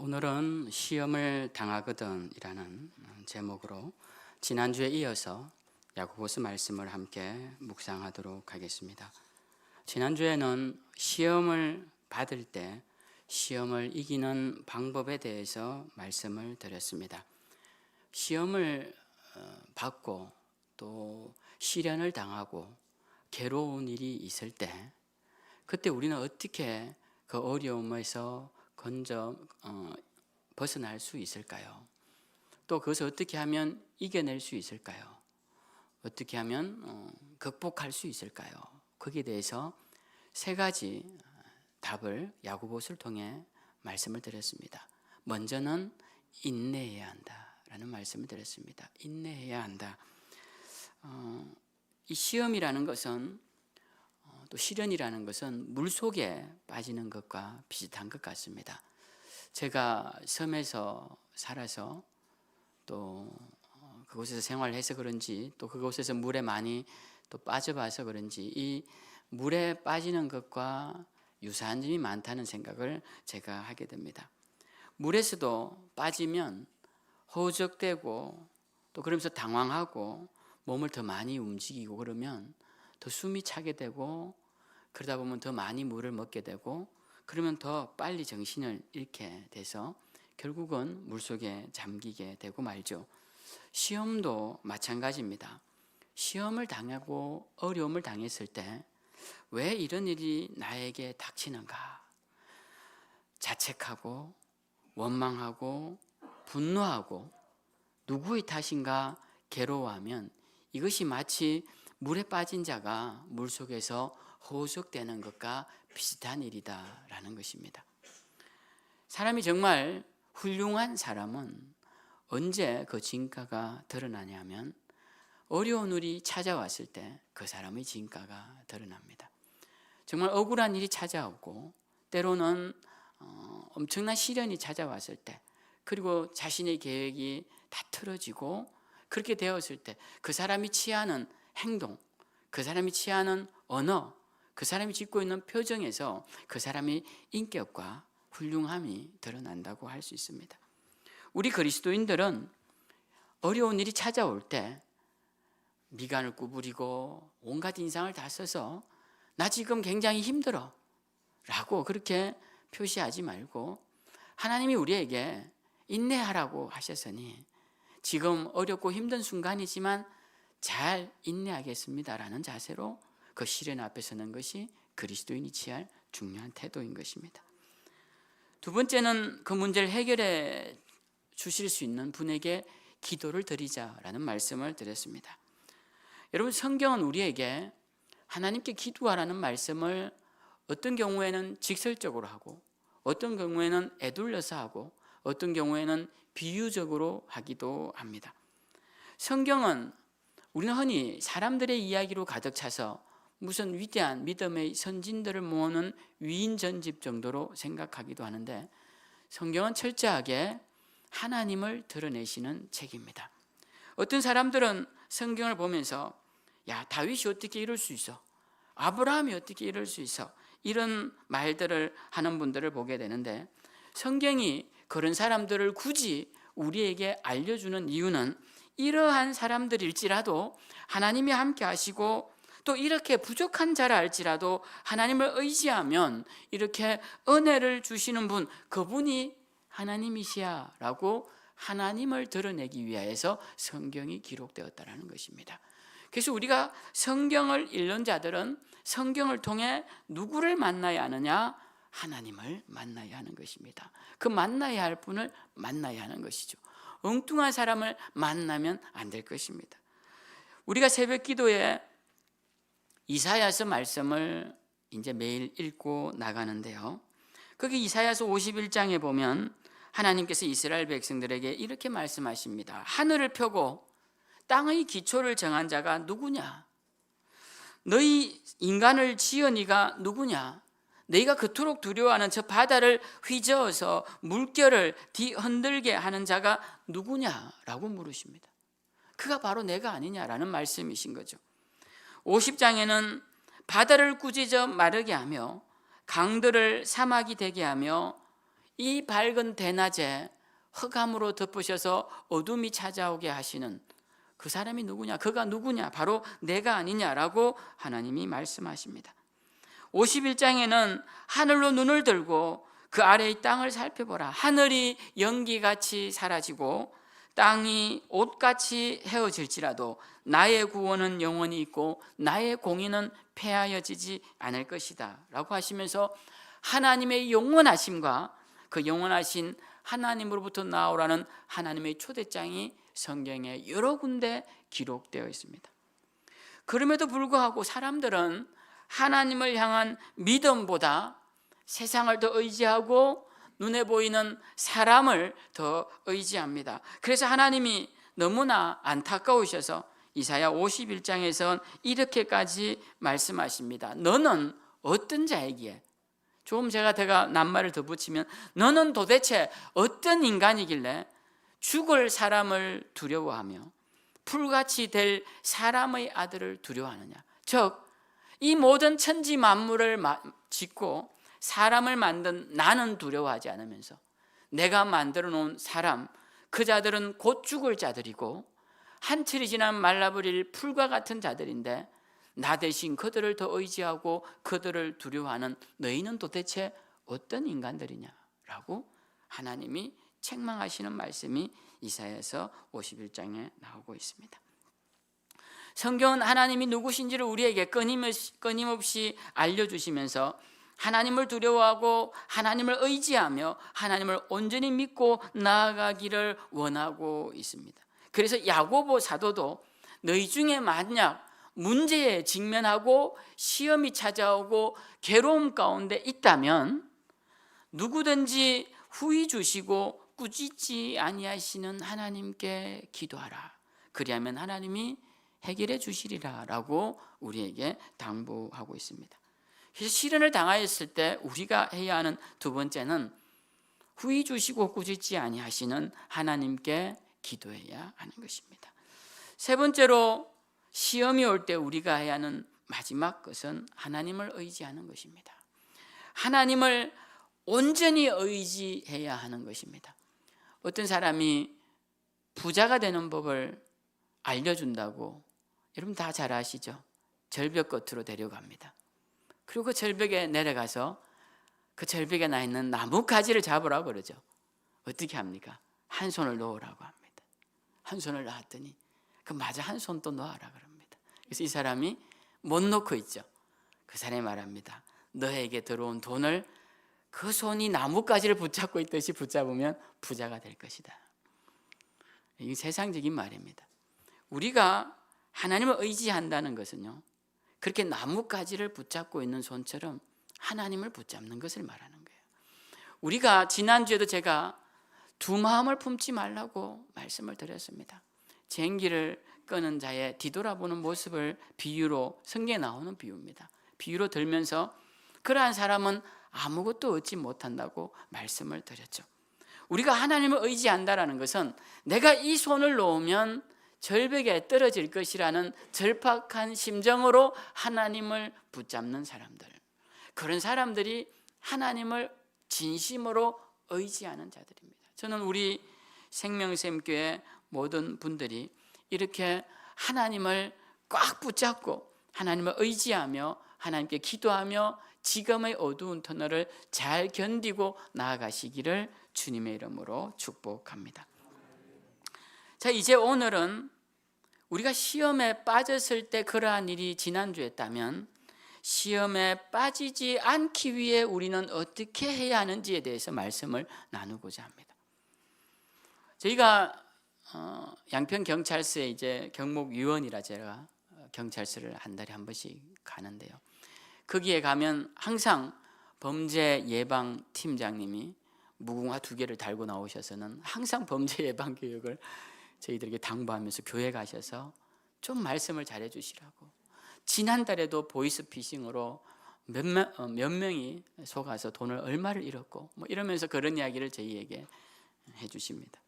오늘은 시험을 당하거든이라는 제목으로 지난주에 이어서 야고보서 말씀을 함께 묵상하도록 하겠습니다. 지난주에는 시험을 받을 때 시험을 이기는 방법에 대해서 말씀을 드렸습니다. 시험을 받고 또 시련을 당하고 괴로운 일이 있을 때 그때 우리는 어떻게 그 어려움에서 벗어날 수 있을까요? 또 그것을 어떻게 하면 이겨낼 수 있을까요? 어떻게 하면 극복할 수 있을까요? 거기에 대해서 세 가지 답을 야고보서를 통해 말씀을 드렸습니다. 먼저는 인내해야 한다라는 말씀을 드렸습니다. 인내해야 한다. 이 시험이라는 것은 또 시련이라는 것은 물속에 빠지는 것과 비슷한 것 같습니다. 제가 섬에서 살아서 또 그곳에서 생활해서 그런지 또 그곳에서 물에 많이 또 빠져봐서 그런지 이 물에 빠지는 것과 유사한 점이 많다는 생각을 제가 하게 됩니다. 물에서도 빠지면 허우적대고 또 그러면서 당황하고 몸을 더 많이 움직이고 그러면 더 숨이 차게 되고 그러다 보면 더 많이 물을 먹게 되고 그러면 더 빨리 정신을 잃게 돼서 결국은 물속에 잠기게 되고 말죠. 시험도 마찬가지입니다. 시험을 당하고 어려움을 당했을 때 왜 이런 일이 나에게 닥치는가? 자책하고 원망하고 분노하고 누구의 탓인가 괴로워하면 이것이 마치 물에 빠진 자가 물속에서 호석되는 것과 비슷한 일이다라는 것입니다. 사람이 정말 훌륭한 사람은 언제 그 진가가 드러나냐면 어려운 일이 찾아왔을 때 그 사람의 진가가 드러납니다. 정말 억울한 일이 찾아오고 때로는 엄청난 시련이 찾아왔을 때 그리고 자신의 계획이 다 틀어지고 그렇게 되었을 때 그 사람이 취하는 행동, 그 사람이 취하는 언어, 그 사람이 짓고 있는 표정에서 그 사람의 인격과 훌륭함이 드러난다고 할 수 있습니다. 우리 그리스도인들은 어려운 일이 찾아올 때 미간을 구부리고 온갖 인상을 다 써서 나 지금 굉장히 힘들어 라고 그렇게 표시하지 말고 하나님이 우리에게 인내하라고 하셨으니 지금 어렵고 힘든 순간이지만 잘 인내하겠습니다라는 자세로 그 시련 앞에 서는 것이 그리스도인이 취할 중요한 태도인 것입니다. 두 번째는 그 문제를 해결해 주실 수 있는 분에게 기도를 드리자라는 말씀을 드렸습니다. 여러분, 성경은 우리에게 하나님께 기도하라는 말씀을 어떤 경우에는 직설적으로 하고 어떤 경우에는 애둘러서 하고 어떤 경우에는 비유적으로 하기도 합니다. 성경은 우리는 흔히 사람들의 이야기로 가득 차서 무슨 위대한 믿음의 선진들을 모으는 위인 전집 정도로 생각하기도 하는데 성경은 철저하게 하나님을 드러내시는 책입니다. 어떤 사람들은 성경을 보면서 야, 다윗이 어떻게 이럴 수 있어? 아브라함이 어떻게 이럴 수 있어? 이런 말들을 하는 분들을 보게 되는데 성경이 그런 사람들을 굳이 우리에게 알려주는 이유는 이러한 사람들일지라도 하나님이 함께 하시고 또 이렇게 부족한 자라 할지라도 하나님을 의지하면 이렇게 은혜를 주시는 분, 그분이 하나님이시야 라고 하나님을 드러내기 위하여서 성경이 기록되었다는 것입니다. 그래서 우리가 성경을 읽는 자들은 성경을 통해 누구를 만나야 하느냐? 하나님을 만나야 하는 것입니다. 그 만나야 할 분을 만나야 하는 것이죠. 엉뚱한 사람을 만나면 안 될 것입니다. 우리가 새벽 기도에 이사야서 말씀을 이제 매일 읽고 나가는데요. 거기 이사야서 51장에 보면 하나님께서 이스라엘 백성들에게 이렇게 말씀하십니다. 하늘을 펴고 땅의 기초를 정한 자가 누구냐? 너희 인간을 지으니가 누구냐? 너희가 그토록 두려워하는 저 바다를 휘저어서 물결을 뒤흔들게 하는 자가 누구냐라고 물으십니다. 그가 바로 내가 아니냐라는 말씀이신 거죠. 50장에는 바다를 꾸짖어 마르게 하며 강들을 사막이 되게 하며 이 밝은 대낮에 흑암으로 덮으셔서 어둠이 찾아오게 하시는 그 사람이 누구냐? 그가 누구냐? 바로 내가 아니냐라고 하나님이 말씀하십니다. 51장에는 하늘로 눈을 들고 그 아래의 땅을 살펴보라. 하늘이 연기같이 사라지고 땅이 옷같이 헤어질지라도 나의 구원은 영원히 있고 나의 공의는 폐하여지지 않을 것이다 라고 하시면서 하나님의 영원하심과 그 영원하신 하나님으로부터 나오라는 하나님의 초대장이 성경에 여러 군데 기록되어 있습니다. 그럼에도 불구하고 사람들은 하나님을 향한 믿음보다 세상을 더 의지하고 눈에 보이는 사람을 더 의지합니다. 그래서 하나님이 너무나 안타까우셔서 이사야 51장에서 이렇게까지 말씀하십니다. 너는 어떤 자이기에, 조금 제가 낱말을 더 붙이면 너는 도대체 어떤 인간이길래 죽을 사람을 두려워하며 풀같이 될 사람의 아들을 두려워하느냐. 즉 이 모든 천지 만물을 짓고 사람을 만든 나는 두려워하지 않으면서 내가 만들어 놓은 사람, 그 자들은 곧 죽을 자들이고 한철이 지난 말라버릴 풀과 같은 자들인데 나 대신 그들을 더 의지하고 그들을 두려워하는 너희는 도대체 어떤 인간들이냐라고 하나님이 책망하시는 말씀이 이사야서 51장에 나오고 있습니다. 성경은 하나님이 누구신지를 우리에게 끊임없이 알려주시면서 하나님을 두려워하고 하나님을 의지하며 하나님을 온전히 믿고 나아가기를 원하고 있습니다. 그래서 야고보 사도도 너희 중에 만약 문제에 직면하고 시험이 찾아오고 괴로움 가운데 있다면 누구든지 후히 주시고 꾸짖지 아니하시는 하나님께 기도하라. 그리하면 하나님이 해결해 주시리라 라고 우리에게 당부하고 있습니다. 그래서 시련을 당하였을 때 우리가 해야 하는 두 번째는 후히 주시고 꾸짖지 아니하시는 하나님께 기도해야 하는 것입니다. 세 번째로 시험이 올 때 우리가 해야 하는 마지막 것은 하나님을 의지하는 것입니다. 하나님을 온전히 의지해야 하는 것입니다. 어떤 사람이 부자가 되는 법을 알려준다고 여러분 다 잘 아시죠? 절벽 끝으로 데려갑니다. 그리고 그 절벽에 내려가서 그 절벽에 나 있는 나무 가지를 잡으라고 그러죠. 어떻게 합니까? 한 손을 놓으라고 합니다. 한 손을 놨더니 그 맞아 한 손 또 놓아라 그럽니다. 그래서 이 사람이 못 놓고 있죠. 그 사람이 말합니다. 너에게 들어온 돈을 그 손이 나뭇가지를 붙잡고 있듯이 붙잡으면 부자가 될 것이다. 이게 세상적인 말입니다. 우리가 하나님을 의지한다는 것은요, 그렇게 나뭇가지를 붙잡고 있는 손처럼 하나님을 붙잡는 것을 말하는 거예요. 우리가 지난주에도 제가 두 마음을 품지 말라고 말씀을 드렸습니다. 쟁기를 끄는 자의 뒤돌아보는 모습을 비유로, 성경에 나오는 비유입니다. 비유로 들면서 그러한 사람은 아무것도 얻지 못한다고 말씀을 드렸죠. 우리가 하나님을 의지한다는 것은 내가 이 손을 놓으면 절벽에 떨어질 것이라는 절박한 심정으로 하나님을 붙잡는 사람들, 그런 사람들이 하나님을 진심으로 의지하는 자들입니다. 저는 우리 생명샘교회 모든 분들이 이렇게 하나님을 꽉 붙잡고 하나님을 의지하며 하나님께 기도하며 지금의 어두운 터널을 잘 견디고 나아가시기를 주님의 이름으로 축복합니다. 자, 이제 오늘은 우리가 시험에 빠졌을 때 그러한 일이 지난주에 했다면 시험에 빠지지 않기 위해 우리는 어떻게 해야 하는지에 대해서 말씀을 나누고자 합니다. 저희가 양평경찰서에 이제 경목위원이라 제가 경찰서를 한 달에 한 번씩 가는데요. 거기에 가면 항상 범죄 예방 팀장님이 무궁화 2개를 달고 나오셔서는 항상 범죄 예방 교육을 저희들에게 당부하면서 교회 가셔서 좀 말씀을 잘해 주시라고. 지난달에도 보이스피싱으로 몇 명이 속아서 돈을 얼마를 잃었고 뭐 이러면서 그런 이야기를 저희에게 해 주십니다.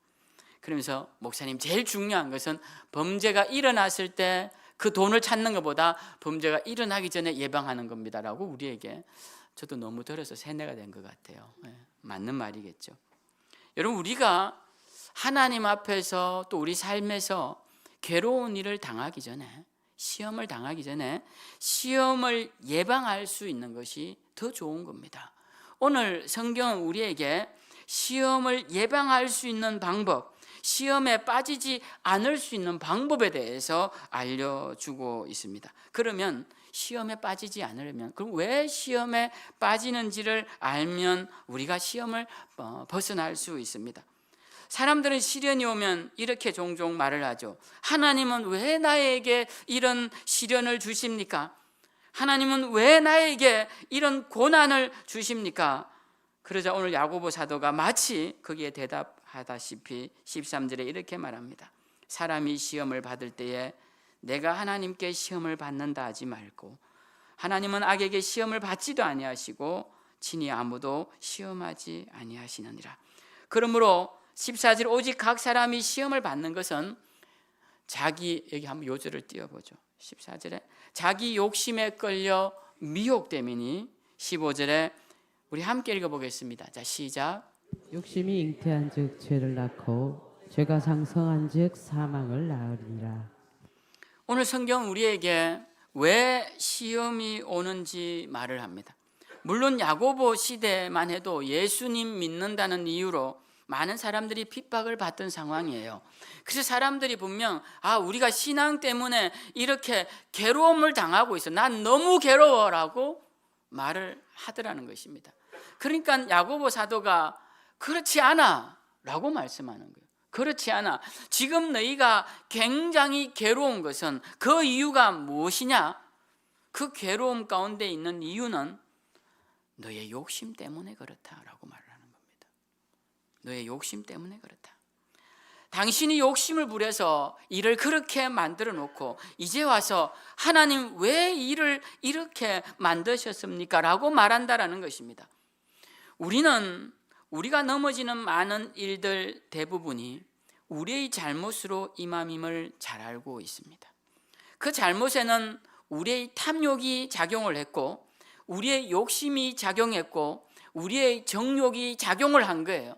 그러면서 목사님, 제일 중요한 것은 범죄가 일어났을 때 그 돈을 찾는 것보다 범죄가 일어나기 전에 예방하는 겁니다라고 우리에게 저도 너무 들어서 세뇌가 된 것 같아요. 맞는 말이겠죠. 여러분, 우리가 하나님 앞에서 또 우리 삶에서 괴로운 일을 당하기 전에, 시험을 당하기 전에 시험을 예방할 수 있는 것이 더 좋은 겁니다. 오늘 성경은 우리에게 시험을 예방할 수 있는 방법, 시험에 빠지지 않을 수 있는 방법에 대해서 알려주고 있습니다. 그러면 시험에 빠지지 않으려면, 그럼 왜 시험에 빠지는지를 알면 우리가 시험을 벗어날 수 있습니다. 사람들은 시련이 오면 이렇게 종종 말을 하죠. 하나님은 왜 나에게 이런 시련을 주십니까? 하나님은 왜 나에게 이런 고난을 주십니까? 그러자 오늘 야고보 사도가 마치 거기에 대답하다시피 13절에 이렇게 말합니다. 사람이 시험을 받을 때에 내가 하나님께 시험을 받는다 하지 말고, 하나님은 악에게 시험을 받지도 아니하시고 친히 아무도 시험하지 아니하시느니라. 그러므로 14절, 오직 각 사람이 시험을 받는 것은 여기 한번 요절을 띄워보죠. 14절에 자기 욕심에 끌려 미혹됨이니, 15절에 우리 함께 읽어보겠습니다. 자, 시작. 욕심이 잉태한즉 죄를 낳고 죄가 장성한즉 사망을 낳으리라. 오늘 성경은 우리에게 왜 시험이 오는지 말을 합니다. 물론 야고보 시대만 해도 예수님 믿는다는 이유로 많은 사람들이 핍박을 받던 상황이에요. 그래서 사람들이 분명 우리가 신앙 때문에 이렇게 괴로움을 당하고 있어, 난 너무 괴로워라고 말을 하더라는 것입니다. 그러니까 야고보 사도가 그렇지 않아 라고 말씀하는 거예요. 그렇지 않아. 지금 너희가 굉장히 괴로운 것은 그 이유가 무엇이냐? 그 괴로움 가운데 있는 이유는 너의 욕심 때문에 그렇다라고 말을 하는 겁니다. 너의 욕심 때문에 그렇다. 당신이 욕심을 부려서 일을 그렇게 만들어 놓고 이제 와서 하나님 왜 일을 이렇게 만드셨습니까? 라고 말한다라는 것입니다. 우리가 넘어지는 많은 일들 대부분이 우리의 잘못으로 임함임을 잘 알고 있습니다. 그 잘못에는 우리의 탐욕이 작용을 했고, 우리의 욕심이 작용했고, 우리의 정욕이 작용을 한 거예요.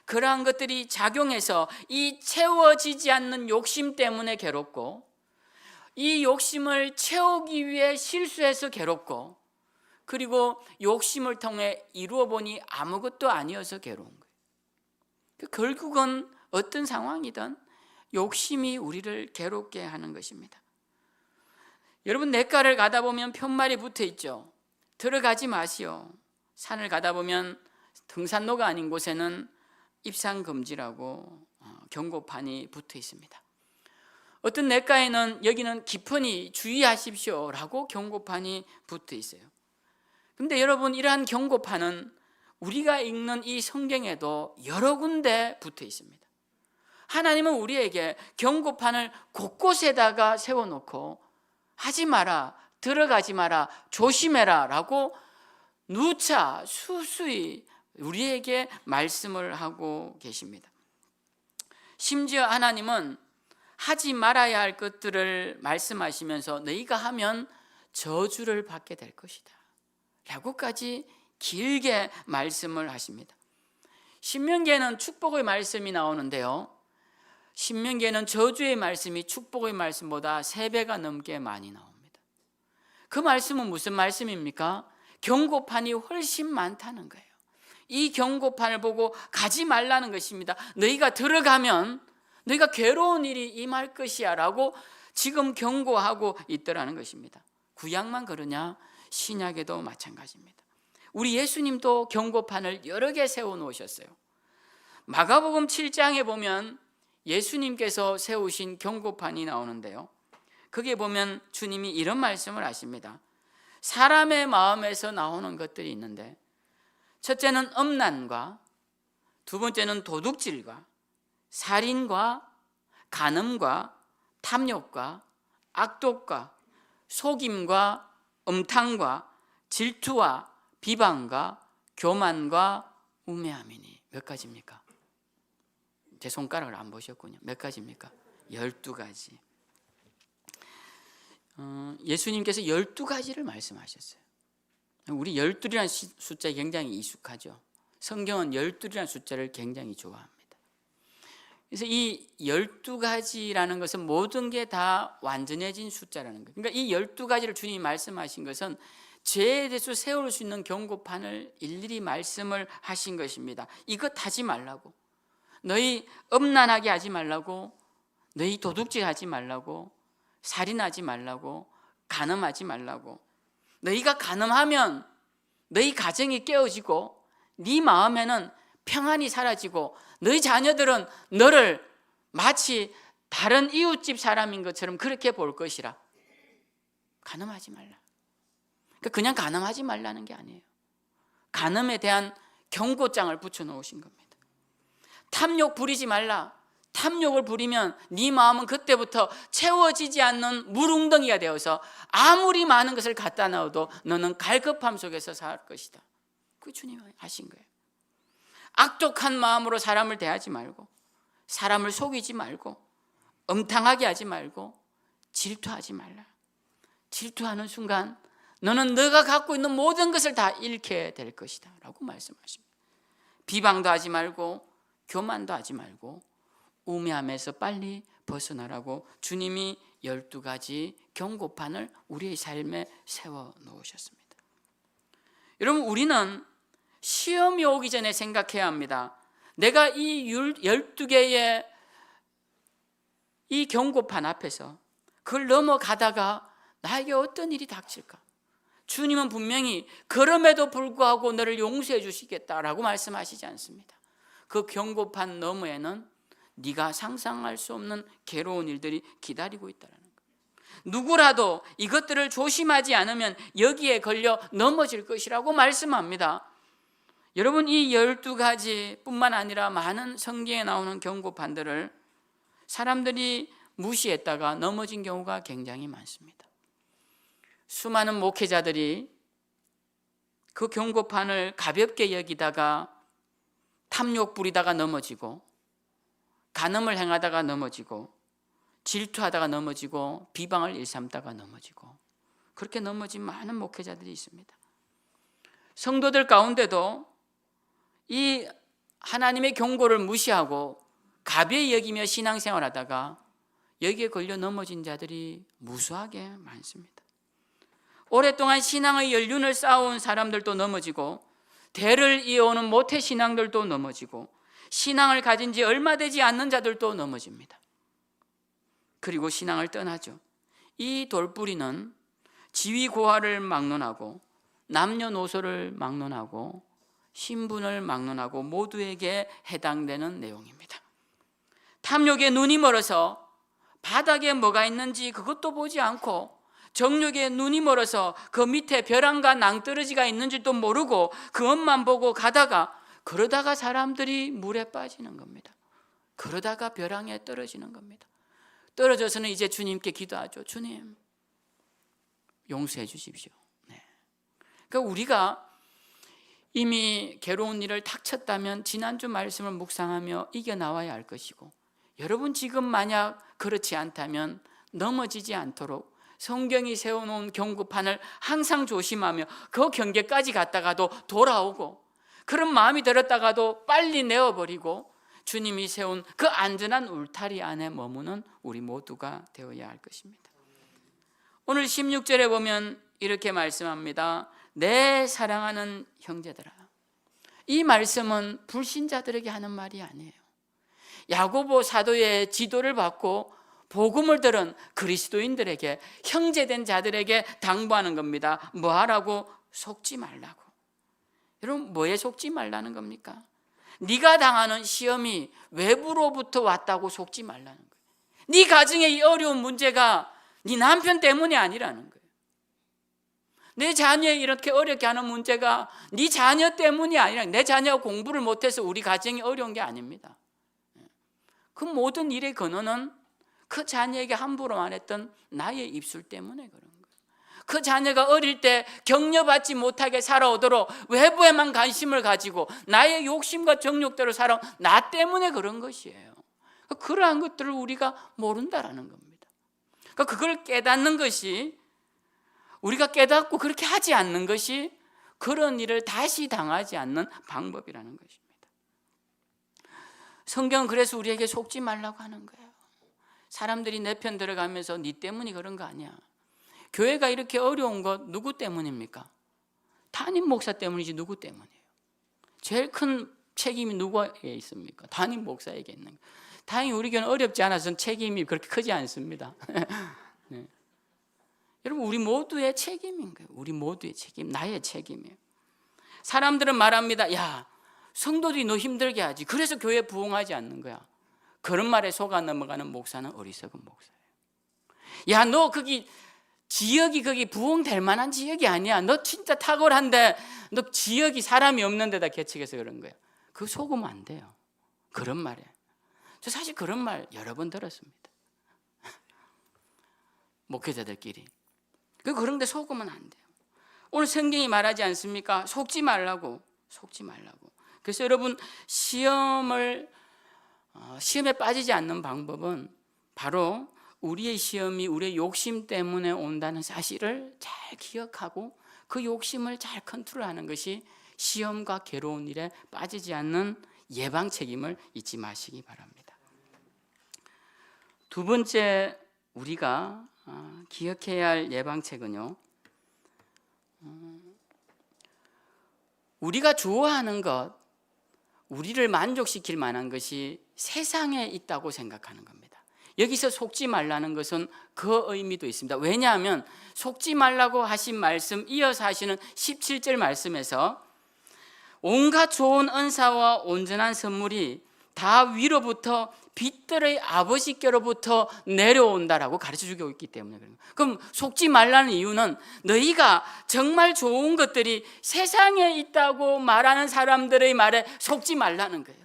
그러한 것들이 작용해서 이 채워지지 않는 욕심 때문에 괴롭고, 이 욕심을 채우기 위해 실수해서 괴롭고, 그리고 욕심을 통해 이루어 보니 아무것도 아니어서 괴로운 거예요. 결국은 어떤 상황이든 욕심이 우리를 괴롭게 하는 것입니다. 여러분, 냇가를 가다 보면 푯말이 붙어 있죠. 들어가지 마시오. 산을 가다 보면 등산로가 아닌 곳에는 입산 금지라고 경고판이 붙어 있습니다. 어떤 냇가에는 여기는 깊으니 주의하십시오라고 경고판이 붙어 있어요. 근데 여러분, 이러한 경고판은 우리가 읽는 이 성경에도 여러 군데 붙어 있습니다. 하나님은 우리에게 경고판을 곳곳에다가 세워놓고 하지 마라, 들어가지 마라, 조심해라 라고 누차 수수히 우리에게 말씀을 하고 계십니다. 심지어 하나님은 하지 말아야 할 것들을 말씀하시면서 너희가 하면 저주를 받게 될 것이다 라고까지 길게 말씀을 하십니다. 신명기에는 축복의 말씀이 나오는데요, 신명기에는 저주의 말씀이 축복의 말씀보다 3배가 넘게 많이 나옵니다. 그 말씀은 무슨 말씀입니까? 경고판이 훨씬 많다는 거예요. 이 경고판을 보고 가지 말라는 것입니다. 너희가 들어가면 너희가 괴로운 일이 임할 것이야 라고 지금 경고하고 있더라는 것입니다. 구약만 그러냐? 신약에도 마찬가지입니다. 우리 예수님도 경고판을 여러 개 세워놓으셨어요. 마가복음 7장에 보면 예수님께서 세우신 경고판이 나오는데요, 거기에 보면 주님이 이런 말씀을 하십니다. 사람의 마음에서 나오는 것들이 있는데, 첫째는 음란과, 두 번째는 도둑질과, 살인과, 간음과, 탐욕과, 악독과, 속임과, 음탕과, 질투와, 비방과, 교만과, 우매함이니. 몇 가지입니까? 제 손가락을 안 보셨군요. 몇 가지입니까? 12가지. 예수님께서 12가지를 말씀하셨어요. 우리 12이라는 숫자에 굉장히 익숙하죠. 성경은 12이라는 숫자를 굉장히 좋아합니다. 그래서 이 12가지라는 것은 모든 게 다 완전해진 숫자라는 거예요. 그러니까 이 12가지를 주님이 말씀하신 것은 죄에 대해서 세울 수 있는 경고판을 일일이 말씀을 하신 것입니다. 이것 하지 말라고, 너희 음란하게 하지 말라고, 너희 도둑질 하지 말라고, 살인하지 말라고, 간음하지 말라고. 너희가 간음하면 너희 가정이 깨어지고 네 마음에는 평안이 사라지고 너희 자녀들은 너를 마치 다른 이웃집 사람인 것처럼 그렇게 볼 것이라. 간음하지 말라. 그러니까 그냥 간음하지 말라는 게 아니에요. 간음에 대한 경고장을 붙여놓으신 겁니다. 탐욕 부리지 말라. 탐욕을 부리면 네 마음은 그때부터 채워지지 않는 물웅덩이가 되어서 아무리 많은 것을 갖다 놔도 너는 갈급함 속에서 살 것이다. 그게 주님이 하신 거예요. 악독한 마음으로 사람을 대하지 말고, 사람을 속이지 말고, 음탕하게 하지 말고, 질투하지 말라. 질투하는 순간 너는 너가 갖고 있는 모든 것을 다 잃게 될 것이다 라고 말씀하십니다. 비방도 하지 말고, 교만도 하지 말고, 우매함에서 빨리 벗어나라고 주님이 12가지 경고판을 우리의 삶에 세워 놓으셨습니다. 여러분, 우리는 시험이 오기 전에 생각해야 합니다. 내가 이 12개의 이 경고판 앞에서 그걸 넘어가다가 나에게 어떤 일이 닥칠까? 주님은 분명히 그럼에도 불구하고 너를 용서해 주시겠다라고 말씀하시지 않습니다. 그 경고판 너머에는 네가 상상할 수 없는 괴로운 일들이 기다리고 있다는 거예요. 누구라도 이것들을 조심하지 않으면 여기에 걸려 넘어질 것이라고 말씀합니다. 여러분, 이 12가지 뿐만 아니라 많은 성경에 나오는 경고판들을 사람들이 무시했다가 넘어진 경우가 굉장히 많습니다. 수많은 목회자들이 그 경고판을 가볍게 여기다가 탐욕 부리다가 넘어지고, 간음을 행하다가 넘어지고, 질투하다가 넘어지고, 비방을 일삼다가 넘어지고, 그렇게 넘어진 많은 목회자들이 있습니다. 성도들 가운데도 이 하나님의 경고를 무시하고 가벼이 여기며 신앙생활하다가 여기에 걸려 넘어진 자들이 무수하게 많습니다. 오랫동안 신앙의 연륜을 쌓아온 사람들도 넘어지고, 대를 이어오는 모태신앙들도 넘어지고, 신앙을 가진 지 얼마 되지 않는 자들도 넘어집니다. 그리고 신앙을 떠나죠. 이 돌뿌리는 지위고하를 막론하고, 남녀노소를 막론하고, 신분을 막론하고 모두에게 해당되는 내용입니다. 탐욕에 눈이 멀어서 바닥에 뭐가 있는지 그것도 보지 않고, 정욕에 눈이 멀어서 그 밑에 벼랑과 낭떠러지가 있는지도 모르고 그것만 보고 가다가, 그러다가 사람들이 물에 빠지는 겁니다. 그러다가 벼랑에 떨어지는 겁니다. 떨어져서는 이제 주님께 기도하죠. 주님, 용서해 주십시오. 네. 그러니까 우리가 이미 괴로운 일을 닥쳤다면 지난주 말씀을 묵상하며 이겨나와야 할 것이고, 여러분 지금 만약 그렇지 않다면 넘어지지 않도록 성경이 세워놓은 경고판을 항상 조심하며 그 경계까지 갔다가도 돌아오고, 그런 마음이 들었다가도 빨리 내어버리고 주님이 세운 그 안전한 울타리 안에 머무는 우리 모두가 되어야 할 것입니다. 오늘 16절에 보면 이렇게 말씀합니다. 내 사랑하는 형제들아. 이 말씀은 불신자들에게 하는 말이 아니에요. 야고보 사도의 지도를 받고 복음을 들은 그리스도인들에게, 형제된 자들에게 당부하는 겁니다. 뭐 하라고? 속지 말라고. 여러분, 뭐에 속지 말라는 겁니까? 네가 당하는 시험이 외부로부터 왔다고 속지 말라는 거예요. 네 가정의 이 어려운 문제가 네 남편 때문이 아니라는 거예요. 내 자녀의 이렇게 어렵게 하는 문제가 네 자녀 때문이 아니라, 내 자녀가 공부를 못해서 우리 가정이 어려운 게 아닙니다. 그 모든 일의 근원은 그 자녀에게 함부로 말했던 나의 입술 때문에 그런 거예요. 그 자녀가 어릴 때 격려받지 못하게 살아오도록 외부에만 관심을 가지고 나의 욕심과 정욕대로 살아온 나 때문에 그런 것이에요. 그러한 것들을 우리가 모른다라는 겁니다. 그걸 깨닫는 것이, 우리가 깨닫고 그렇게 하지 않는 것이 그런 일을 다시 당하지 않는 방법이라는 것입니다. 성경은 그래서 우리에게 속지 말라고 하는 거예요. 사람들이 내 편 들어가면서 네 때문이 그런 거 아니야. 교회가 이렇게 어려운 것 누구 때문입니까? 담임 목사 때문이지 누구 때문이에요? 제일 큰 책임이 누구에게 있습니까? 담임 목사에게 있는 거예요. 다행히 우리 교회는 어렵지 않아서 책임이 그렇게 크지 않습니다. 네. 여러분, 우리 모두의 책임인 거예요. 우리 모두의 책임, 나의 책임이에요. 사람들은 말합니다. 야, 성도들이 너 힘들게 하지. 그래서 교회 부흥하지 않는 거야. 그런 말에 속아 넘어가는 목사는 어리석은 목사예요. 야, 너 거기 지역이 거기 부흥될 만한 지역이 아니야. 너 진짜 탁월한데 너 지역이 사람이 없는 데다 개척해서 그런 거야. 그거 속으면 안 돼요. 그런 말에. 저 사실 그런 말 여러 번 들었습니다. 목회자들끼리. 그런 데 속으면 안 돼요. 오늘 성경이 말하지 않습니까? 속지 말라고. 속지 말라고. 그래서 여러분, 시험에 빠지지 않는 방법은 바로 우리의 시험이 우리의 욕심 때문에 온다는 사실을 잘 기억하고 그 욕심을 잘 컨트롤하는 것이 시험과 괴로운 일에 빠지지 않는 예방 책임을 잊지 마시기 바랍니다. 두 번째 우리가 기억해야 할 예방책은요, 우리가 좋아하는 것, 우리를 만족시킬 만한 것이 세상에 있다고 생각하는 겁니다. 여기서 속지 말라는 것은 그 의미도 있습니다. 왜냐하면 속지 말라고 하신 말씀 이어서 하시는 17절 말씀에서 온갖 좋은 은사와 온전한 선물이 다 위로부터 빛들의 아버지께로부터 내려온다라고 가르쳐주고 있기 때문에 그런 거예요. 그럼 속지 말라는 이유는 너희가 정말 좋은 것들이 세상에 있다고 말하는 사람들의 말에 속지 말라는 거예요.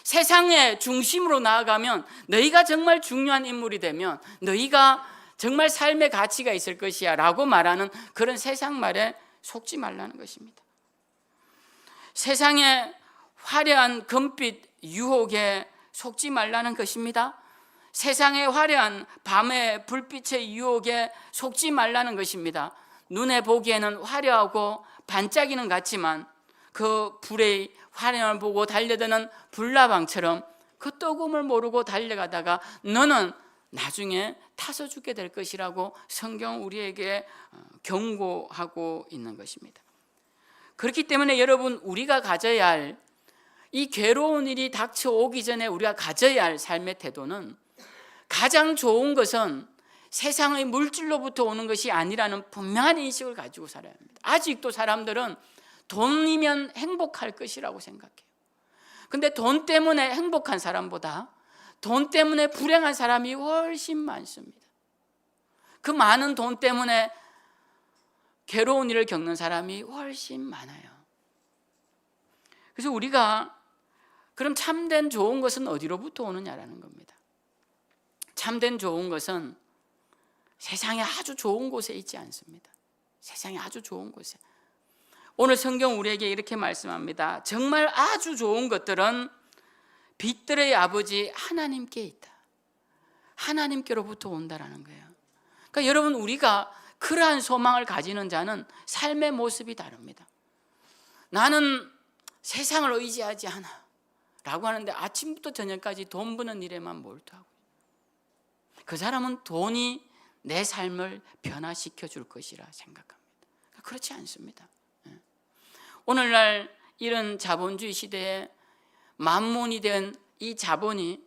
세상의 중심으로 나아가면 너희가 정말 중요한 인물이 되면 너희가 정말 삶의 가치가 있을 것이야 라고 말하는 그런 세상 말에 속지 말라는 것입니다. 세상의 화려한 금빛 유혹에 속지 말라는 것입니다. 세상의 화려한 밤의 불빛의 유혹에 속지 말라는 것입니다. 눈에 보기에는 화려하고 반짝이는 같지만 그 불의 화려함을 보고 달려드는 불나방처럼 그 뜨거움을 모르고 달려가다가 너는 나중에 타서 죽게 될 것이라고 성경 우리에게 경고하고 있는 것입니다. 그렇기 때문에 여러분, 우리가 가져야 할 이 괴로운 일이 닥쳐오기 전에 우리가 가져야 할 삶의 태도는 가장 좋은 것은 세상의 물질로부터 오는 것이 아니라는 분명한 인식을 가지고 살아야 합니다. 아직도 사람들은 돈이면 행복할 것이라고 생각해요. 근데 돈 때문에 행복한 사람보다 돈 때문에 불행한 사람이 훨씬 많습니다. 그 많은 돈 때문에 괴로운 일을 겪는 사람이 훨씬 많아요. 그래서 우리가 그럼 참된 좋은 것은 어디로부터 오느냐라는 겁니다. 참된 좋은 것은 세상에 아주 좋은 곳에 있지 않습니다. 세상에 아주 좋은 곳에. 오늘 성경 우리에게 이렇게 말씀합니다. 정말 아주 좋은 것들은 빛들의 아버지 하나님께 있다. 하나님께로부터 온다라는 거예요. 그러니까 여러분, 우리가 그러한 소망을 가지는 자는 삶의 모습이 다릅니다. 나는 세상을 의지하지 않아 라고 하는데 아침부터 저녁까지 돈 버는 일에만 몰두하고, 그 사람은 돈이 내 삶을 변화시켜 줄 것이라 생각합니다. 그렇지 않습니다. 오늘날 이런 자본주의 시대에 만몬이 된 이 자본이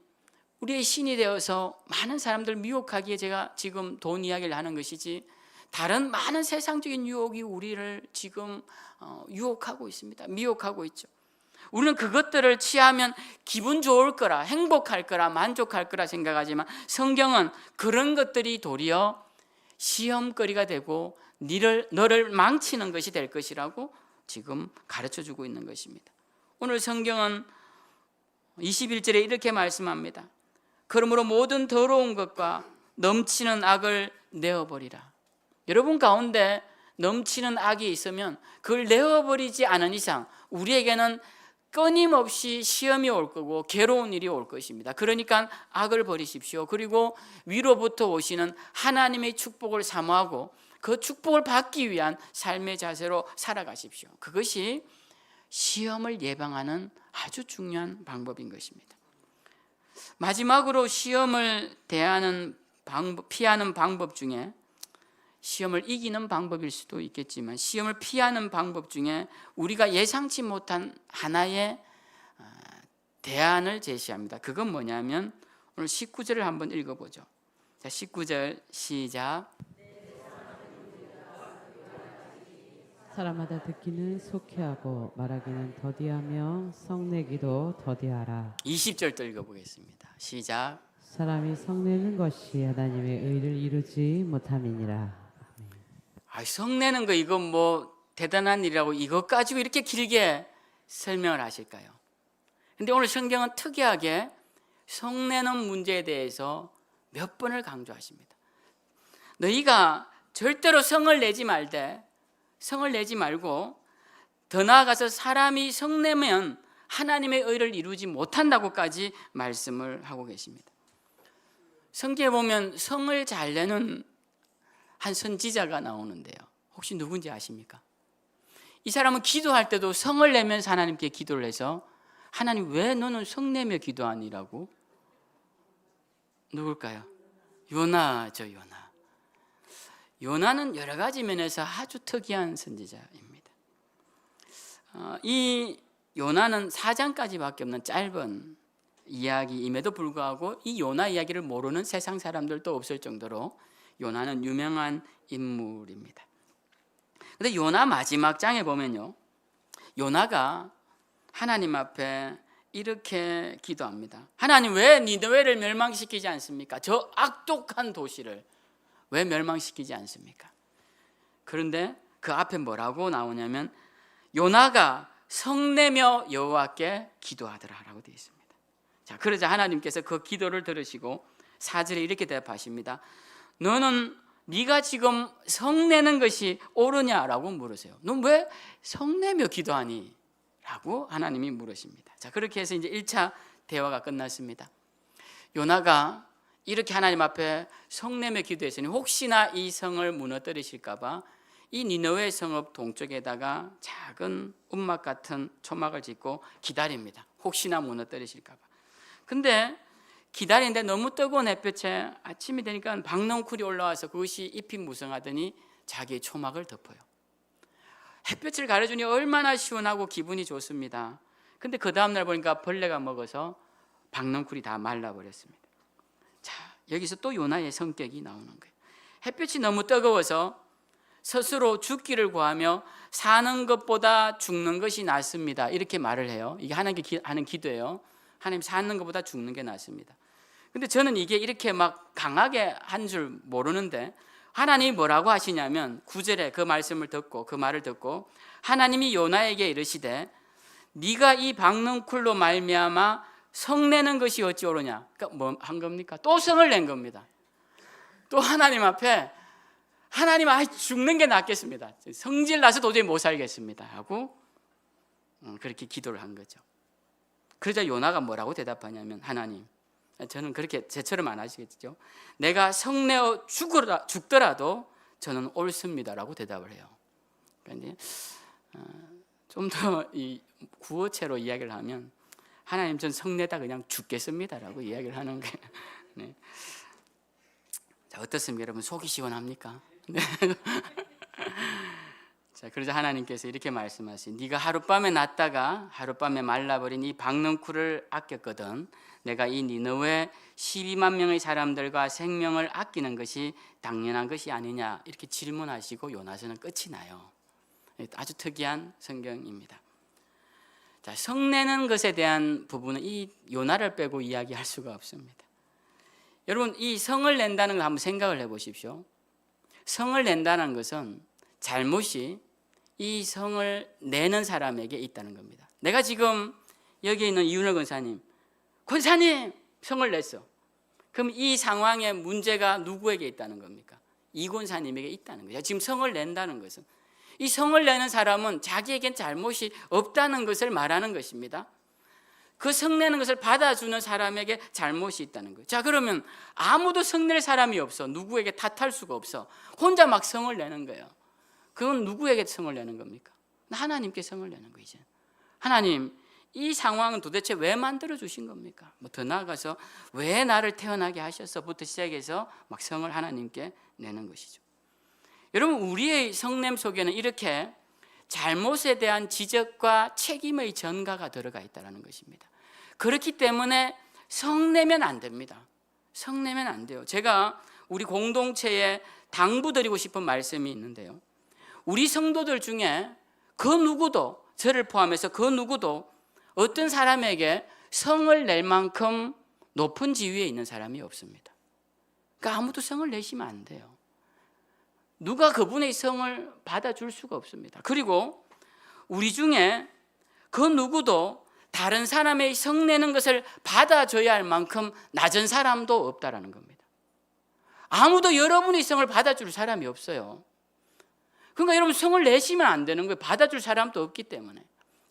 우리의 신이 되어서 많은 사람들 미혹하기에 제가 지금 돈 이야기를 하는 것이지, 다른 많은 세상적인 유혹이 우리를 지금 유혹하고 있습니다. 미혹하고 있죠. 우리는 그것들을 취하면 기분 좋을 거라, 행복할 거라, 만족할 거라 생각하지만 성경은 그런 것들이 도리어 시험거리가 되고 너를 망치는 것이 될 것이라고 지금 가르쳐주고 있는 것입니다. 오늘 성경은 21절에 이렇게 말씀합니다. 그러므로 모든 더러운 것과 넘치는 악을 내어버리라. 여러분 가운데 넘치는 악이 있으면 그걸 내어버리지 않은 이상 우리에게는 끊임없이 시험이 올 거고 괴로운 일이 올 것입니다. 그러니까 악을 버리십시오. 그리고 위로부터 오시는 하나님의 축복을 사모하고 그 축복을 받기 위한 삶의 자세로 살아가십시오. 그것이 시험을 예방하는 아주 중요한 방법인 것입니다. 마지막으로 시험을 피하는 방법 중에, 시험을 이기는 방법일 수도 있겠지만 시험을 피하는 방법 중에 우리가 예상치 못한 하나의 대안을 제시합니다. 그건 뭐냐면 오늘 19절을 한번 읽어보죠. 자, 19절 시작. 사람마다 듣기는 속히하고 말하기는 더디하며 성내기도 더디하라. 20절도 읽어보겠습니다. 시작. 사람이 성내는 것이 하나님의 의를 이루지 못함이니라. 성내는 거 이건 뭐 대단한 일이라고 이것 가지고 이렇게 길게 설명을 하실까요? 근데 오늘 성경은 특이하게 성내는 문제에 대해서 몇 번을 강조하십니다. 너희가 절대로 성을 내지 말고 더 나아가서 사람이 성내면 하나님의 의를 이루지 못한다고까지 말씀을 하고 계십니다. 성경에 보면 성을 잘 내는 한 선지자가 나오는데요. 혹시 누군지 아십니까? 이 사람은 기도할 때도 성을 내면서 하나님께 기도를 해서 하나님 왜 너는 성내며 기도하니라고? 누굴까요? 요나죠. 요나는 여러 가지 면에서 아주 특이한 선지자입니다. 이 요나는 4장까지밖에 없는 짧은 이야기임에도 불구하고 이 요나 이야기를 모르는 세상 사람들도 없을 정도로 요나는 유명한 인물입니다. 그런데 요나 마지막 장에 보면요, 요나가 하나님 앞에 이렇게 기도합니다. 하나님 왜 니느웨를 멸망시키지 않습니까? 저 악독한 도시를 왜 멸망시키지 않습니까? 그런데 그 앞에 뭐라고 나오냐면 요나가 성내며 여호와께 기도하더라라고 되어 있습니다. 자, 그러자 하나님께서 그 기도를 들으시고 4절에 이렇게 대답하십니다. 너는 네가 지금 성내는 것이 옳으냐라고 물으세요. 너 왜 성내며 기도하니? 라고 하나님이 물으십니다. 자, 그렇게 해서 이제 1차 대화가 끝났습니다. 요나가 이렇게 하나님 앞에 성내며 기도했으니 혹시나 이 성을 무너뜨리실까 봐 이 니느웨 성읍 동쪽에다가 작은 움막 같은 초막을 짓고 기다립니다. 혹시나 무너뜨리실까 봐. 근데 기다리는데 너무 뜨거운 햇볕에 아침이 되니까 박넝쿨이 올라와서 그것이 잎이 무성하더니 자기의 초막을 덮어요. 햇볕을 가려주니 얼마나 시원하고 기분이 좋습니다. 근데 그 다음날 보니까 벌레가 먹어서 박넝쿨이 다 말라버렸습니다. 자, 여기서 또 요나의 성격이 나오는 거예요. 햇볕이 너무 뜨거워서 스스로 죽기를 구하며 사는 것보다 죽는 것이 낫습니다. 이렇게 말을 해요. 이게 하나님께 하는 기도예요. 하나님, 사는 것보다 죽는 게 낫습니다. 근데 저는 이게 이렇게 막 강하게 한 줄 모르는데 하나님이 뭐라고 하시냐면 9절에 그 말씀을 듣고 그 말을 듣고 하나님이 요나에게 이르시되 네가 이 박넝쿨로 말미암아 성내는 것이 어찌 옳으냐. 그러니까 뭐 한 겁니까? 또 성을 낸 겁니다. 또 하나님 앞에 하나님, 죽는 게 낫겠습니다. 성질 나서 도저히 못 살겠습니다 하고 그렇게 기도를 한 거죠. 그러자 요나가 뭐라고 대답하냐면 하나님, 저는 그렇게 제처럼 안 하시겠죠. 내가 성내어 죽더라도 저는 옳습니다라고 대답을 해요. 그런데 좀 더 이 구어체로 이야기를 하면 하나님, 전 성내다 그냥 죽겠습니다라고 이야기를 하는 거예요. 네. 자, 어떻습니까, 여러분? 속이 시원합니까? 네. 자, 그러자 하나님께서 이렇게 말씀하시니 네가 하룻밤에 났다가 하룻밤에 말라버린 이 박넝쿨을 아꼈거든 내가 이 니느웨 12만 명의 사람들과 생명을 아끼는 것이 당연한 것이 아니냐, 이렇게 질문하시고 요나서는 끝이 나요. 아주 특이한 성경입니다. 자, 성내는 것에 대한 부분은 이 요나를 빼고 이야기할 수가 없습니다. 여러분, 이 성을 낸다는 걸 한번 생각을 해보십시오. 성을 낸다는 것은 잘못이 이 성을 내는 사람에게 있다는 겁니다. 내가 지금 여기 있는 이윤호 권사님 성을 냈어. 그럼 이 상황의 문제가 누구에게 있다는 겁니까? 이 권사님에게 있다는 거죠. 지금 성을 낸다는 것은 이 성을 내는 사람은 자기에겐 잘못이 없다는 것을 말하는 것입니다. 그 성내는 것을 받아주는 사람에게 잘못이 있다는 거예요. 자, 그러면 아무도 성낼 사람이 없어. 누구에게 탓할 수가 없어. 혼자 막 성을 내는 거예요. 그건 누구에게 성을 내는 겁니까? 하나님께 성을 내는 거죠. 하나님, 이 상황은 도대체 왜 만들어 주신 겁니까? 뭐 더 나아가서 왜 나를 태어나게 하셨어부터 시작해서 막 성을 하나님께 내는 것이죠. 여러분, 우리의 성냄 속에는 이렇게 잘못에 대한 지적과 책임의 전가가 들어가 있다는 것입니다. 그렇기 때문에 성내면 안 됩니다. 성내면 안 돼요. 제가 우리 공동체에 당부드리고 싶은 말씀이 있는데요. 우리 성도들 중에 그 누구도, 저를 포함해서 그 누구도 어떤 사람에게 성을 낼 만큼 높은 지위에 있는 사람이 없습니다. 그러니까 아무도 성을 내시면 안 돼요. 누가 그분의 성을 받아줄 수가 없습니다. 그리고 우리 중에 그 누구도 다른 사람의 성 내는 것을 받아줘야 할 만큼 낮은 사람도 없다라는 겁니다. 아무도 여러분의 성을 받아줄 사람이 없어요. 그러니까 여러분, 성을 내시면 안 되는 거예요. 받아줄 사람도 없기 때문에.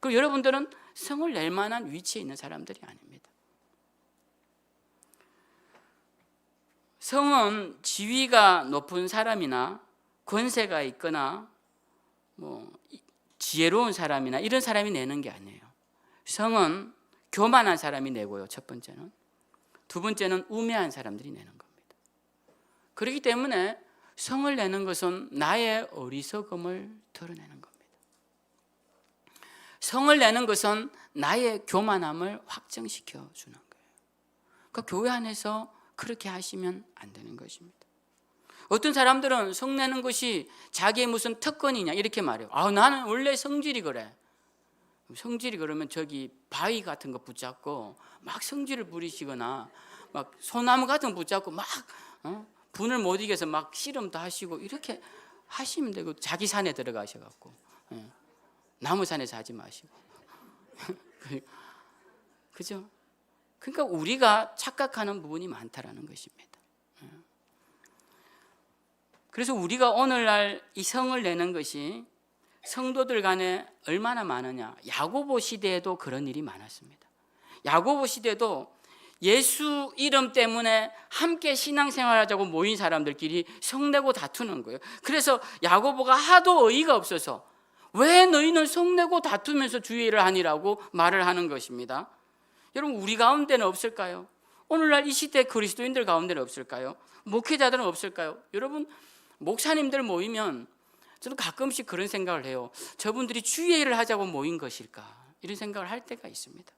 그리고 여러분들은 성을 낼 만한 위치에 있는 사람들이 아닙니다. 성은 지위가 높은 사람이나 권세가 있거나 뭐 지혜로운 사람이나 이런 사람이 내는 게 아니에요. 성은 교만한 사람이 내고요. 첫 번째는. 두 번째는 우매한 사람들이 내는 겁니다. 그렇기 때문에 성을 내는 것은 나의 어리석음을 드러내는 겁니다. 성을 내는 것은 나의 교만함을 확정시켜 주는 거예요. 그러니까 교회 안에서 그렇게 하시면 안 되는 것입니다. 어떤 사람들은 성 내는 것이 자기의 무슨 특권이냐 이렇게 말해요. 나는 원래 성질이 그래. 성질이 그러면 저기 바위 같은 거 붙잡고 막 성질을 부리시거나 막 소나무 같은 거 붙잡고 막 분을 못 이겨서 막 씨름도 하시고 이렇게 하시면 되고, 자기 산에 들어가셔갖고 나무 산에서 하지 마시고 그죠? 그러니까 우리가 착각하는 부분이 많다라는 것입니다. 그래서 우리가 오늘날 이 성을 내는 것이 성도들 간에 얼마나 많으냐. 야고보 시대에도 그런 일이 많았습니다. 야고보 시대도 예수 이름 때문에 함께 신앙생활하자고 모인 사람들끼리 성내고 다투는 거예요. 그래서 야고보가 하도 어이가 없어서 왜 너희는 성내고 다투면서 주의 일을 하니라고 말을 하는 것입니다. 여러분, 우리 가운데는 없을까요? 오늘날 이 시대 그리스도인들 가운데는 없을까요? 목회자들은 없을까요? 여러분, 목사님들 모이면 저도 가끔씩 그런 생각을 해요. 저분들이 주의 일을 하자고 모인 것일까? 이런 생각을 할 때가 있습니다.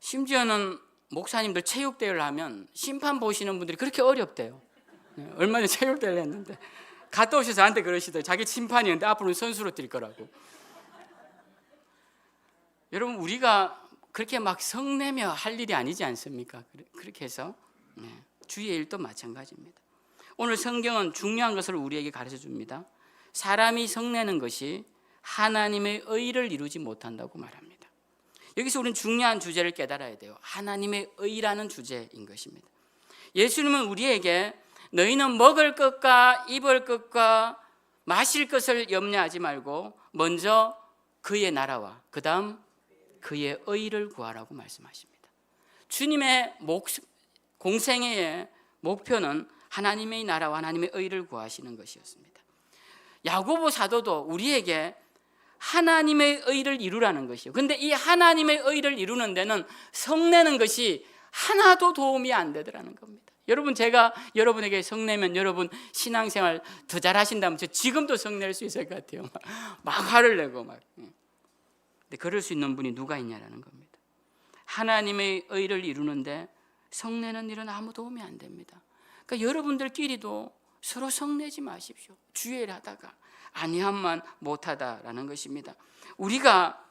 심지어는 목사님들 체육대회를 하면 심판 보시는 분들이 그렇게 어렵대요. 얼마 전에 체육대회를 했는데 갔다 오셔서 저한테 그러시더라고요. 자기 심판이었는데 앞으로는 선수로 뛸 거라고. 여러분, 우리가 그렇게 막 성내며 할 일이 아니지 않습니까? 그렇게 해서 주의 일도 마찬가지입니다. 오늘 성경은 중요한 것을 우리에게 가르쳐 줍니다. 사람이 성내는 것이 하나님의 의를 이루지 못한다고 말합니다. 여기서 우리는 중요한 주제를 깨달아야 돼요. 하나님의 의라는 주제인 것입니다. 예수님은 우리에게 너희는 먹을 것과 입을 것과 마실 것을 염려하지 말고 먼저 그의 나라와 그 다음 그의 의를 구하라고 말씀하십니다. 주님의 공생애의 목표는 하나님의 나라와 하나님의 의를 구하시는 것이었습니다. 야고보 사도도 우리에게 하나님의 의를 이루라는 것이요. 그런데 이 하나님의 의를 이루는 데는 성내는 것이 하나도 도움이 안 되더라는 겁니다. 여러분, 제가 여러분에게 성내면 여러분 신앙생활 더 잘하신다면 저 지금도 성낼 수 있을 것 같아요. 막 화를 내고 막. 근데 그럴 수 있는 분이 누가 있냐라는 겁니다. 하나님의 의를 이루는데 성내는 일은 아무 도움이 안 됩니다. 그러니까 여러분들끼리도 서로 성내지 마십시오. 주의를 하다가 아니함만 못하다라는 것입니다. 우리가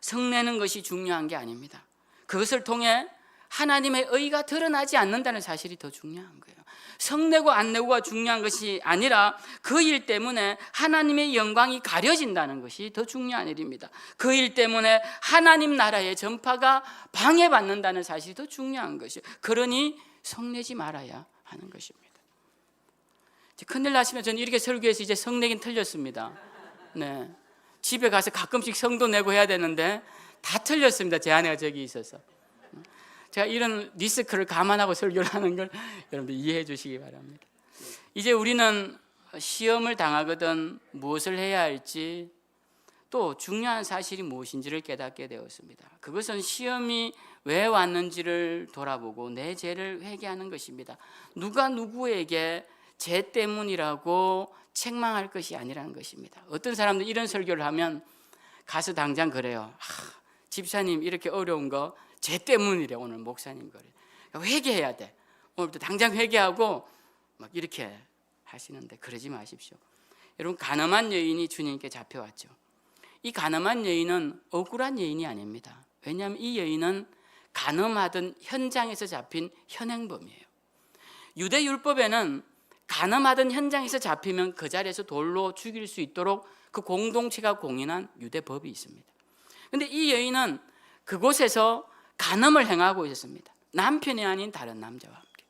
성내는 것이 중요한 게 아닙니다. 그것을 통해 하나님의 의가 드러나지 않는다는 사실이 더 중요한 거예요. 성내고 안 내고가 중요한 것이 아니라 그 일 때문에 하나님의 영광이 가려진다는 것이 더 중요한 일입니다. 그 일 때문에 하나님 나라의 전파가 방해받는다는 사실이 더 중요한 것이에요. 그러니 성내지 말아야 하는 것입니다. 큰일 나시면 저는 이렇게 설교해서 이제 성내긴 틀렸습니다. 네. 집에 가서 가끔씩 성도 내고 해야 되는데 다 틀렸습니다. 제 아내가 저기 있어서. 제가 이런 리스크를 감안하고 설교를 하는 걸 여러분들 이해해 주시기 바랍니다. 이제 우리는 시험을 당하거든 무엇을 해야 할지, 또 중요한 사실이 무엇인지를 깨닫게 되었습니다. 그것은 시험이 왜 왔는지를 돌아보고 내 죄를 회개하는 것입니다. 누가 누구에게 죄 때문이라고 책망할 것이 아니라는 것입니다. 어떤 사람들 이런 설교를 하면 가서 당장 그래요. 집사님 이렇게 어려운 거 죄 때문이래. 오늘 목사님 그래. 회개해야 돼. 오늘부터 당장 회개하고 막 이렇게 하시는데 그러지 마십시오. 여러분, 가늠한 여인이 주님께 잡혀왔죠. 이 가늠한 여인은 억울한 여인이 아닙니다. 왜냐하면 이 여인은 가늠하던 현장에서 잡힌 현행범이에요. 유대 율법에는 가늠하던 현장에서 잡히면 그 자리에서 돌로 죽일 수 있도록 그 공동체가 공인한 유대 법이 있습니다. 그런데 이 여인은 그곳에서 간음을 행하고 있었습니다. 남편이 아닌 다른 남자와 함께.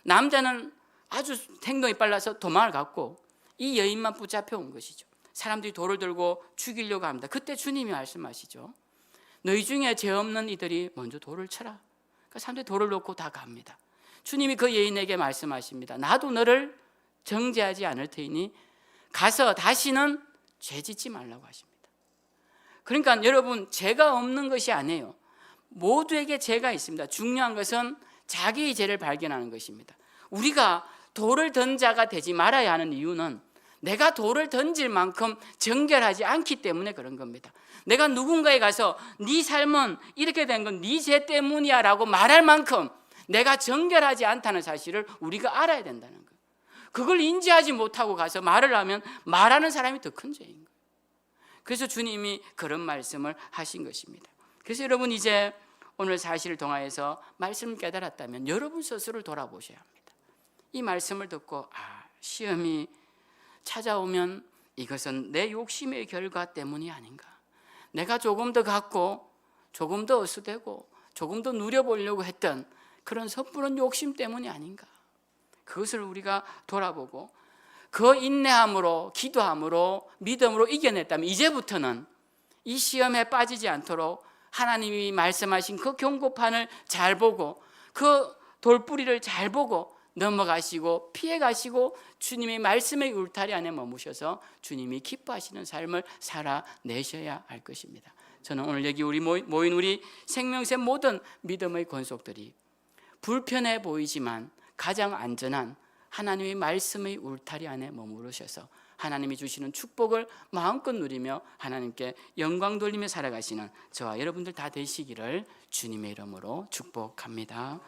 남자는 아주 행동이 빨라서 도망을 갔고 이 여인만 붙잡혀 온 것이죠. 사람들이 돌을 들고 죽이려고 합니다. 그때 주님이 말씀하시죠. 너희 중에 죄 없는 이들이 먼저 돌을 쳐라. 그러니까 사람들이 돌을 놓고 다 갑니다. 주님이 그 여인에게 말씀하십니다. 나도 너를 정죄하지 않을 테니 가서 다시는 죄 짓지 말라고 하십니다. 그러니까 여러분, 죄가 없는 것이 아니에요. 모두에게 죄가 있습니다. 중요한 것은 자기의 죄를 발견하는 것입니다. 우리가 돌을 던 자가 되지 말아야 하는 이유는 내가 돌을 던질 만큼 정결하지 않기 때문에 그런 겁니다. 내가 누군가에 가서 네 삶은 이렇게 된 건 네 죄 때문이야 라고 말할 만큼 내가 정결하지 않다는 사실을 우리가 알아야 된다는 거예요. 그걸 인지하지 못하고 가서 말을 하면 말하는 사람이 더 큰 죄인 거예요. 그래서 주님이 그런 말씀을 하신 것입니다. 그래서 여러분, 이제 오늘 사실을 통하여서 말씀을 깨달았다면 여러분 스스로를 돌아보셔야 합니다. 이 말씀을 듣고 시험이 찾아오면 이것은 내 욕심의 결과 때문이 아닌가, 내가 조금 더 갖고 조금 더 어수되고 조금 더 누려보려고 했던 그런 섣부른 욕심 때문이 아닌가, 그것을 우리가 돌아보고 그 인내함으로, 기도함으로, 믿음으로 이겨냈다면 이제부터는 이 시험에 빠지지 않도록 하나님이 말씀하신 그 경고판을 잘 보고 그 돌뿌리를 잘 보고 넘어가시고 피해가시고 주님의 말씀의 울타리 안에 머무셔서 주님이 기뻐하시는 삶을 살아내셔야 할 것입니다. 저는 오늘 여기 우리 모인 우리 생명새 모든 믿음의 권속들이 불편해 보이지만 가장 안전한 하나님의 말씀의 울타리 안에 머무르셔서 하나님이 주시는 축복을 마음껏 누리며 하나님께 영광 돌리며 살아가시는 저와 여러분들 다 되시기를 주님의 이름으로 축복합니다.